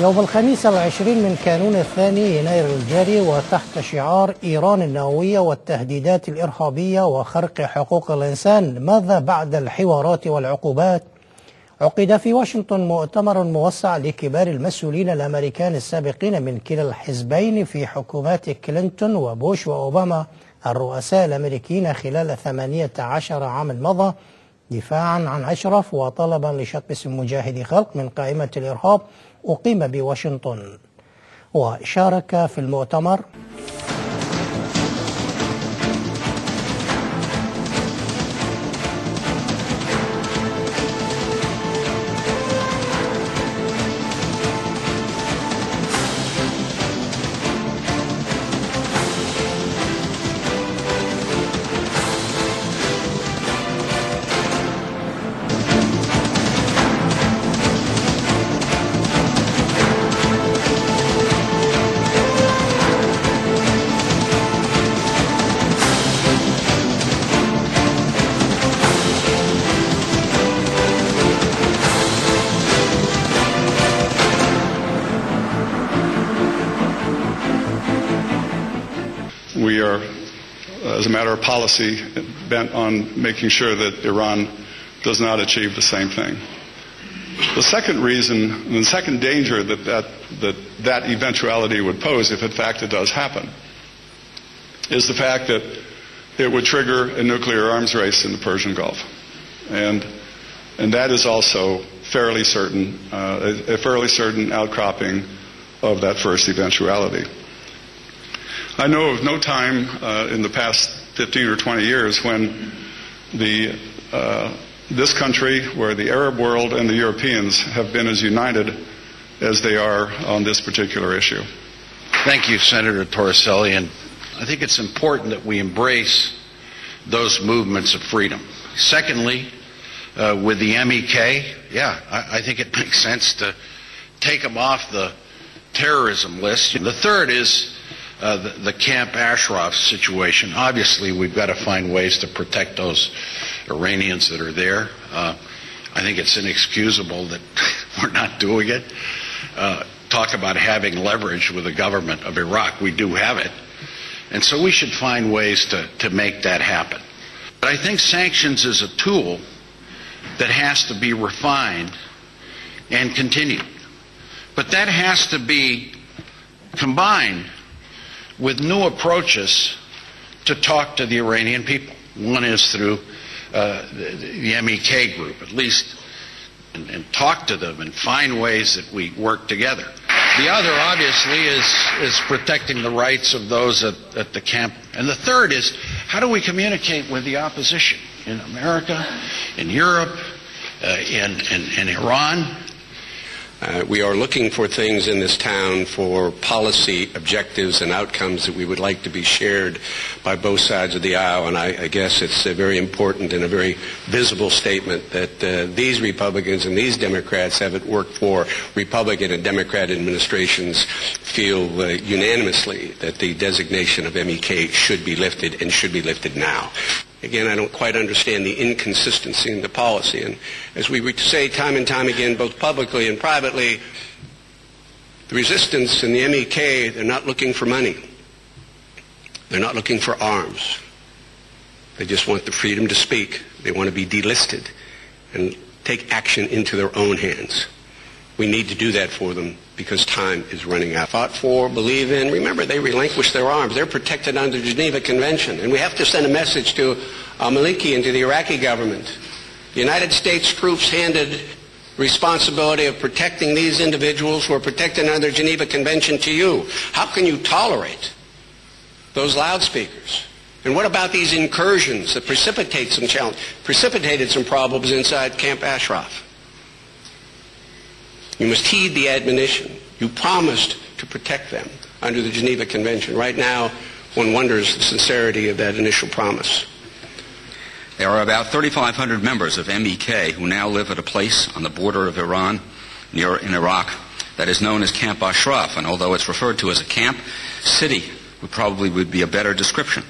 يوم الخميس 20 من كانون الثاني يناير الجاري، وتحت شعار إيران النووية والتهديدات الإرهابية وخرق حقوق الإنسان، ماذا بعد الحوارات والعقوبات؟ عقد في واشنطن مؤتمر موسع لكبار المسؤولين الأمريكان السابقين من كلا الحزبين في حكومات كلينتون وبوش وأوباما الرؤساء الأمريكيين خلال 18 عاما مضى، دفاعا عن أشرف وطلبا لشطب اسم مجاهدي خلق من قائمة الإرهاب أقيم بواشنطن. وشارك في المؤتمر We are, as a matter of policy, bent on making sure that Iran does not achieve the same thing. The second reason, the second danger that eventuality would pose, if in fact it does happen, is the fact that it would trigger a nuclear arms race in the Persian Gulf. And that is also fairly certain, a fairly certain outcropping of that first eventuality. I know of no time in the past 15 or 20 years when this country, where the Arab world and the Europeans have been as united as they are on this particular issue. Thank you, Senator Torricelli. And I think it's important that we embrace those movements of freedom. Secondly, with the MEK, I think it makes sense to take them off the terrorism list. The third is the Camp Ashraf situation. Obviously, we've got to find ways to protect those Iranians that are there. I think it's inexcusable that we're not doing it. Talk about having leverage with the government of Iraq. We do have it. And so we should find ways to make that happen. But I think sanctions is a tool that has to be refined and continued. But that has to be combined with new approaches to talk to the Iranian people. One is through the MEK group, at least, and talk to them and find ways that we work together. The other, obviously, is protecting the rights of those at the camp. And the third is, how do we communicate with the opposition in America, in Europe, in Iran? We are looking for things in this town, for policy objectives and outcomes that we would like to be shared by both sides of the aisle. And I guess it's a very important and a very visible statement that these Republicans and these Democrats haven't worked for Republican and Democrat administrations feel unanimously that the designation of MEK should be lifted and should be lifted now. Again, I don't quite understand the inconsistency in the policy. And as we say time and time again, both publicly and privately, the resistance in the MEK, they're not looking for money. They're not looking for arms. They just want the freedom to speak. They want to be delisted and take action into their own hands. We need to do that for them because time is running out. Fought for, believe in. Remember, they relinquished their arms. They're protected under the Geneva Convention. And we have to send a message to al-Maliki and to the Iraqi government. The United States troops handed responsibility of protecting these individuals who are protected under the Geneva Convention to you. How can you tolerate those loudspeakers? And what about these incursions that precipitated some problems inside Camp Ashraf? You must heed the admonition. You promised to protect them under the Geneva Convention. Right now, one wonders the sincerity of that initial promise. There are about 3,500 members of MEK who now live at a place on the border of Iran, in Iraq, that is known as Camp Ashraf. And although it's referred to as a camp, city would be a better description.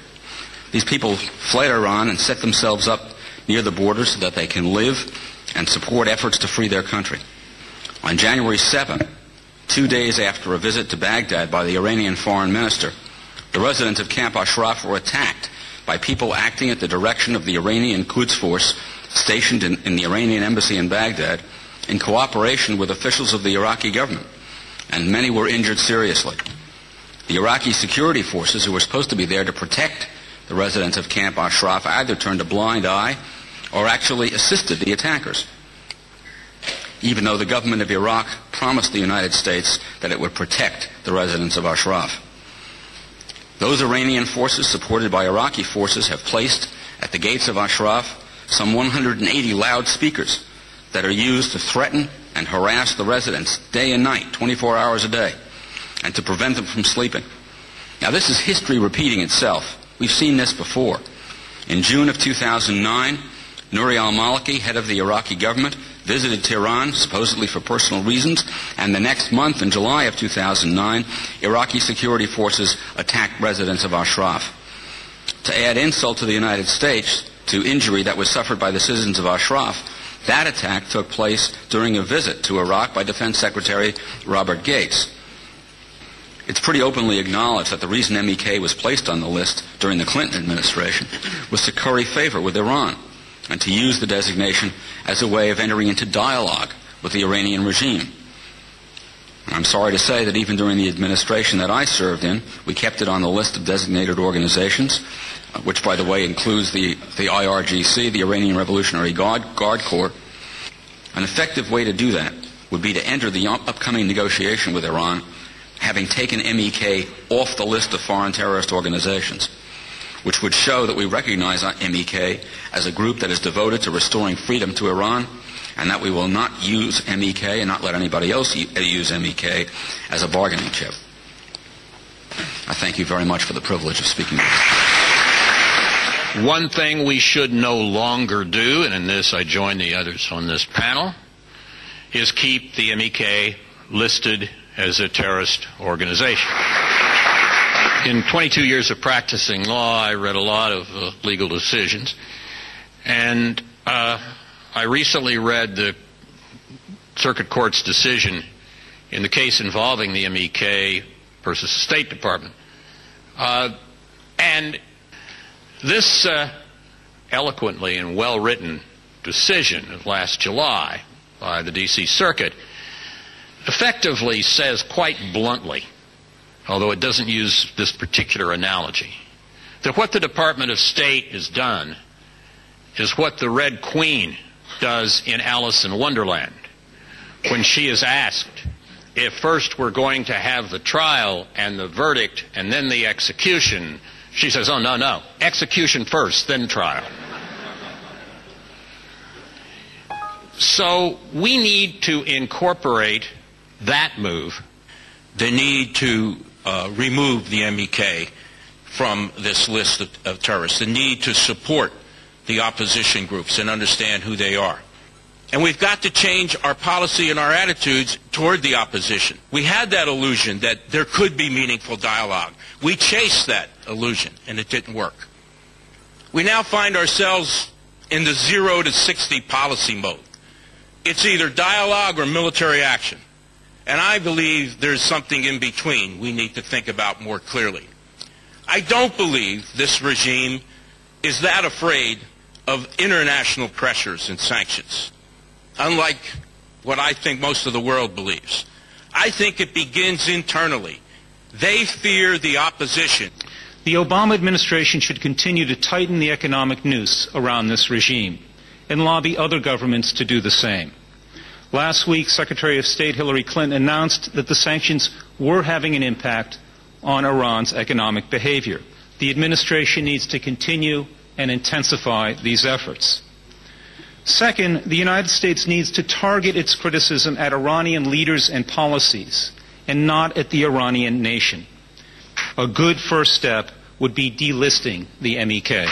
These people fled Iran and set themselves up near the border so that they can live and support efforts to free their country. On January 7, 2 days after a visit to Baghdad by the Iranian foreign minister, the residents of Camp Ashraf were attacked by people acting at the direction of the Iranian Quds Force stationed in the Iranian embassy in Baghdad in cooperation with officials of the Iraqi government, and many were injured seriously. The Iraqi security forces, who were supposed to be there to protect the residents of Camp Ashraf, either turned a blind eye or actually assisted the attackers, even though the government of Iraq promised the United States that it would protect the residents of Ashraf. Those Iranian forces, supported by Iraqi forces, have placed at the gates of Ashraf some 180 loudspeakers that are used to threaten and harass the residents day and night, 24 hours a day, and to prevent them from sleeping. Now, this is history repeating itself. We've seen this before. In June of 2009, Nouri al-Maliki, head of the Iraqi government, visited Tehran, supposedly for personal reasons, and the next month, in July of 2009, Iraqi security forces attacked residents of Ashraf. To add insult to the United States, to injury that was suffered by the citizens of Ashraf, that attack took place during a visit to Iraq by Defense Secretary Robert Gates. It's pretty openly acknowledged that the reason MEK was placed on the list during the Clinton administration was to curry favor with Iran and to use the designation as a way of entering into dialogue with the Iranian regime. And I'm sorry to say that even during the administration that I served in, we kept it on the list of designated organizations, which, by the way, includes the IRGC, the Iranian Revolutionary Guard Corps. An effective way to do that would be to enter the upcoming negotiation with Iran having taken MEK off the list of foreign terrorist organizations, which would show that we recognize MEK as a group that is devoted to restoring freedom to Iran, and that we will not use MEK and not let anybody else use MEK as a bargaining chip. I thank you very much for the privilege of speaking to you. One thing we should no longer do, and in this I join the others on this panel, is keep the MEK listed as a terrorist organization. In 22 years of practicing law, I read a lot of legal decisions, and I recently read the Circuit Court's decision in the case involving the MEK versus the State Department. And this eloquently and well-written decision of last July by the D.C. Circuit effectively says quite bluntly, although it doesn't use this particular analogy, that what the Department of State has done is what the Red Queen does in Alice in Wonderland when she is asked if first we're going to have the trial and the verdict and then the execution. She says, oh, no, execution first, then trial. So we need to incorporate that move. The need to remove the MEK from this list of terrorists, the need to support the opposition groups and understand who they are. And we've got to change our policy and our attitudes toward the opposition. We had that illusion that there could be meaningful dialogue. We chased that illusion, and it didn't work. We now find ourselves in the 0 to 60 policy mode. It's either dialogue or military action. And I believe there's something in between we need to think about more clearly. I don't believe this regime is that afraid of international pressures and sanctions, unlike what I think most of the world believes. I think it begins internally. They fear the opposition. The Obama administration should continue to tighten the economic noose around this regime and lobby other governments to do the same. Last week, Secretary of State Hillary Clinton announced that the sanctions were having an impact on Iran's economic behavior. The administration needs to continue and intensify these efforts. Second, the United States needs to target its criticism at Iranian leaders and policies and not at the Iranian nation. A good first step would be delisting the MEK.